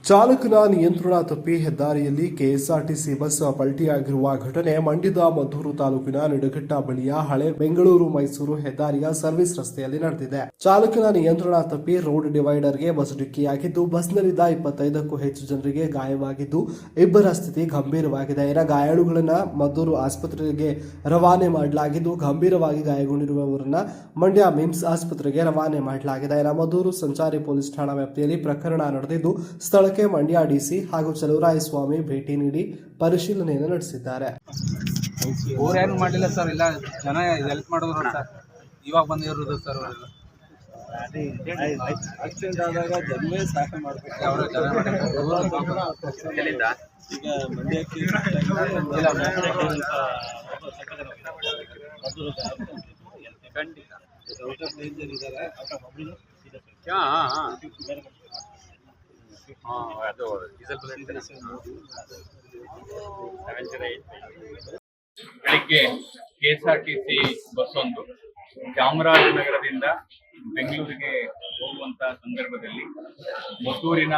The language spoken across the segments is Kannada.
ಚಾಲಕನ ನಿಯಂತ್ರಣ ತಪ್ಪಿ ಹೆದ್ದಾರಿಯಲ್ಲಿ ಕೆಎಸ್ಆರ್ಟಿಸಿ ಬಸ್ ಪಲ್ಟಿಯಾಗಿರುವ ಘಟನೆ ಮಂಡ್ಯದ ಮದ್ದೂರು ತಾಲೂಕಿನ ನಿಡಘಟ್ಟ ಬಳಿಯ ಹಳೆ ಬೆಂಗಳೂರು ಮೈಸೂರು ಹೆದ್ದಾರಿಯ ಸರ್ವಿಸ್ ರಸ್ತೆಯಲ್ಲಿ ನಡೆದಿದೆ. ಚಾಲಕನ ನಿಯಂತ್ರಣ ತಪ್ಪಿ ರೋಡ್ ಡಿವೈಡರ್ಗೆ ಬಸ್ ಡಿಕ್ಕಿಯಾಗಿದ್ದು, ಬಸ್ನಲ್ಲಿದ್ದ 25ಕ್ಕೂ ಹೆಚ್ಚು ಜನರಿಗೆ ಗಾಯವಾಗಿದ್ದು, ಇಬ್ಬರ ಸ್ಥಿತಿ ಗಂಭೀರವಾಗಿದೆ. ಇನ್ನು ಗಾಯಾಳುಗಳನ್ನ ಮದ್ದೂರು ಆಸ್ಪತ್ರೆಗೆ ರವಾನೆ ಮಾಡಲಾಗಿದ್ದು, ಗಂಭೀರವಾಗಿ ಗಾಯಗೊಂಡಿರುವವರನ್ನ ಮಂಡ್ಯ ಮಿಮ್ಸ್ ಆಸ್ಪತ್ರೆಗೆ ರವಾನೆ ಮಾಡಲಾಗಿದೆ. ಇನ್ನು ಮದ್ದೂರು ಸಂಚಾರಿ ಪೊಲೀಸ್ ಠಾಣಾ ವ್ಯಾಪ್ತಿಯಲ್ಲಿ ಪ್ರಕರಣ ನಡೆದಿದ್ದು, ಸ್ಥಳಕ್ಕೆ ಮಂಡ್ಯ ಡಿಸಿ ಹಾಗೂ ಚಲುವರಾಯಸ್ವಾಮಿ ಭೇಟಿ ನೀಡಿ ಪರಿಶೀಲನೆಯನ್ನು ನಡೆಸಿದ್ದಾರೆ. ಏನು ಮಾಡಿಲ್ಲ ಸರ್, ಇಲ್ಲ ಜನ ಹೆಲ್ಪ್ ಮಾಡಿದ್ರು ಸರ್. ಇವಾಗ ಬಂದಿರೋದು ಸರ್, ಆಕ್ಸಿಡೆಂಟ್ ಆದಾಗ ಜನವೇ ಸಹಾಯ ಮಾಡಬೇಕು. ಅವರು ಜನ ಈಗ ಮಂಡ್ಯಕ್ಕೆ ಖಂಡಿತ ಬೆಳಿಗ್ಗೆ ಕೆಎಸ್ಆರ್ಟಿಸಿ ಬಸ್ ಒಂದು ಚಾಮರಾಜನಗರದಿಂದ ಬೆಂಗಳೂರಿಗೆ ಹೋಗುವಂತಹ ಸಂದರ್ಭದಲ್ಲಿ ಮದ್ದೂರಿನ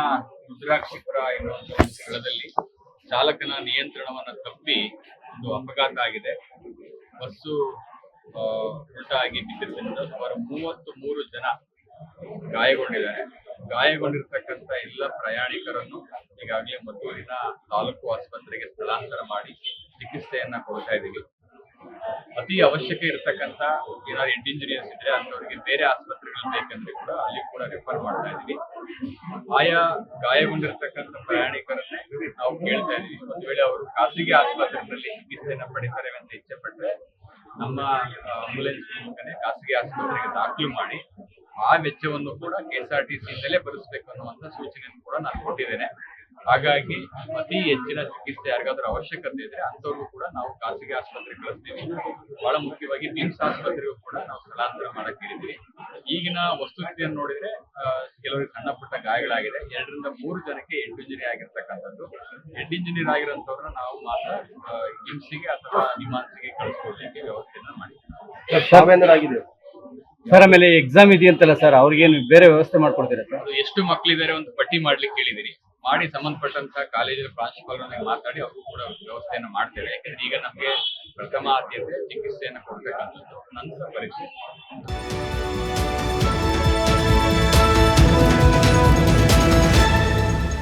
ರುದ್ರಾಕ್ಷಿಪುರ ಎನ್ನುವಂತ ಒಂದು ಸ್ಥಳದಲ್ಲಿ ಚಾಲಕನ ನಿಯಂತ್ರಣವನ್ನು ತಪ್ಪಿ ಒಂದು ಅಪಘಾತ ಆಗಿದೆ. ಬಸ್ಸು ಉಲ್ಟಾಗಿ ಬಿದ್ದಿದ್ದರಿಂದ ಸುಮಾರು 33 ಜನ ಗಾಯಗೊಂಡಿದ್ದಾರೆ. ಗಾಯಗೊಂಡಿರ್ತಕ್ಕಂಥ ಎಲ್ಲ ಪ್ರಯಾಣಿಕರನ್ನು ಈಗಾಗಲೇ ಮದ್ದೂರಿನ ತಾಲೂಕು ಆಸ್ಪತ್ರೆಗೆ ಸ್ಥಳಾಂತರ ಮಾಡಿ ಚಿಕಿತ್ಸೆಯನ್ನ ಕೊಡ್ತಾ ಇದ್ದೀವಿ. ಅತಿ ಅವಶ್ಯಕ ಇರತಕ್ಕಂಥ ಏನಾದ್ರು ಹೆಡ್ ಇಂಜಿನಿಯರ್ಸ್ ಇದ್ರೆ ಅಂತವರಿಗೆ ಬೇರೆ ಆಸ್ಪತ್ರೆಗಳು ಬೇಕಂದ್ರೆ ಕೂಡ ಅಲ್ಲಿ ಕೂಡ ರೆಫರ್ ಮಾಡ್ತಾ ಇದೀವಿ. ಆಯಾ ಗಾಯಗೊಂಡಿರ್ತಕ್ಕಂಥ ಪ್ರಯಾಣಿಕರನ್ನೇ ನಾವು ಕೇಳ್ತಾ ಇದೀವಿ, ಒಂದು ವೇಳೆ ಅವರು ಖಾಸಗಿ ಆಸ್ಪತ್ರೆಗಳಲ್ಲಿ ಚಿಕಿತ್ಸೆಯನ್ನ ಪಡಿತಾರೆ ಅಂತ ಇಚ್ಛೆ ಪಟ್ಟರೆ ನಮ್ಮ ಆಂಬುಲೆನ್ಸ್ ಮೂಲಕನೇ ಖಾಸಗಿ ಆಸ್ಪತ್ರೆಗೆ ದಾಖಲು ಮಾಡಿ ಆ ವೆಚ್ಚವನ್ನು ಕೂಡ ಕೆಎಸ್ಆರ್ಟಿಸಿ ಇಂದಲೇ ಭರಿಸಬೇಕು ಅನ್ನುವಂತ ಸೂಚನೆಯನ್ನು ಕೂಡ ನಾನು ಕೊಟ್ಟಿದ್ದೇನೆ. ಹಾಗಾಗಿ ಅತಿ ಹೆಚ್ಚಿನ ಚಿಕಿತ್ಸೆ ಯಾರಿಗಾದ್ರೂ ಅವಶ್ಯಕತೆ ಇದ್ರೆ ಅಂತವ್ರಿಗೂ ಕೂಡ ನಾವು ಖಾಸಗಿ ಆಸ್ಪತ್ರೆ ಕಳಿಸ್ತೀವಿ. ಬಹಳ ಮುಖ್ಯವಾಗಿ ಮಿಮ್ಸ್ ಆಸ್ಪತ್ರೆಗೂ ಕೂಡ ನಾವು ಸ್ಥಳಾಂತರ ಮಾಡಕ್ ಹೇಳಿದ್ವಿ. ಈಗಿನ ವಸ್ತುಸ್ಥಿತಿಯನ್ನು ನೋಡಿದ್ರೆ ಕೆಲವರಿಗೆ ಸಣ್ಣ ಪುಟ್ಟ ಗಾಯಗಳಾಗಿದೆ. 2 ರಿಂದ 3 ಜನಕ್ಕೆ ಹೆಡ್ ಇಂಜುರಿ ಆಗಿರ್ತಕ್ಕಂಥದ್ದು. ಹೆಡ್ ಇಂಜುರಿ ಆಗಿರೋಂಥವ್ರನ್ನ ನಾವು ಮಾತ್ರ ಮಿಮ್ಸ್ಗೆ ಅಥವಾ ನಿಮಾನ್ಸ್ಗೆ ಕಳಿಸ್ಕೊಡ್ಲಿಕ್ಕೆ ವ್ಯವಸ್ಥೆಯನ್ನ ಮಾಡಿದ್ದೀವಿ. ಸರ್, ಆಮೇಲೆ ಎಕ್ಸಾಮ್ ಇದೆಯಂತಲ್ಲ ಸರ್, ಅವ್ರಿಗೇನು ಬೇರೆ ವ್ಯವಸ್ಥೆ ಮಾಡ್ಕೊಡ್ತೀರಾ ಸರ್? ಎಷ್ಟು ಮಕ್ಕಳಿದ್ದಾರೆ ಒಂದು ಪಟ್ಟಿ ಮಾಡ್ಲಿಕ್ಕೆ ಹೇಳಿದಿರಿ. ಮಾಡಿ ಸಂಬಂಧಪಟ್ಟಂತ ಕಾಲೇಜಿನ ಪ್ರಾಂಶುಪಾಲರೊಂದಿಗೆ ಮಾತಾಡಿ ಅವ್ರಿಗೂ ಕೂಡ ವ್ಯವಸ್ಥೆಯನ್ನು ಮಾಡ್ತೇವೆ. ಯಾಕಂದ್ರೆ ಈಗ ನಮಗೆ ಪ್ರಥಮ ಆದ್ಯತೆ ಚಿಕಿತ್ಸೆಯನ್ನು ಕೊಡ್ಬೇಕಂತದ್ದು ನಂತರ ಪರೀಕ್ಷೆ.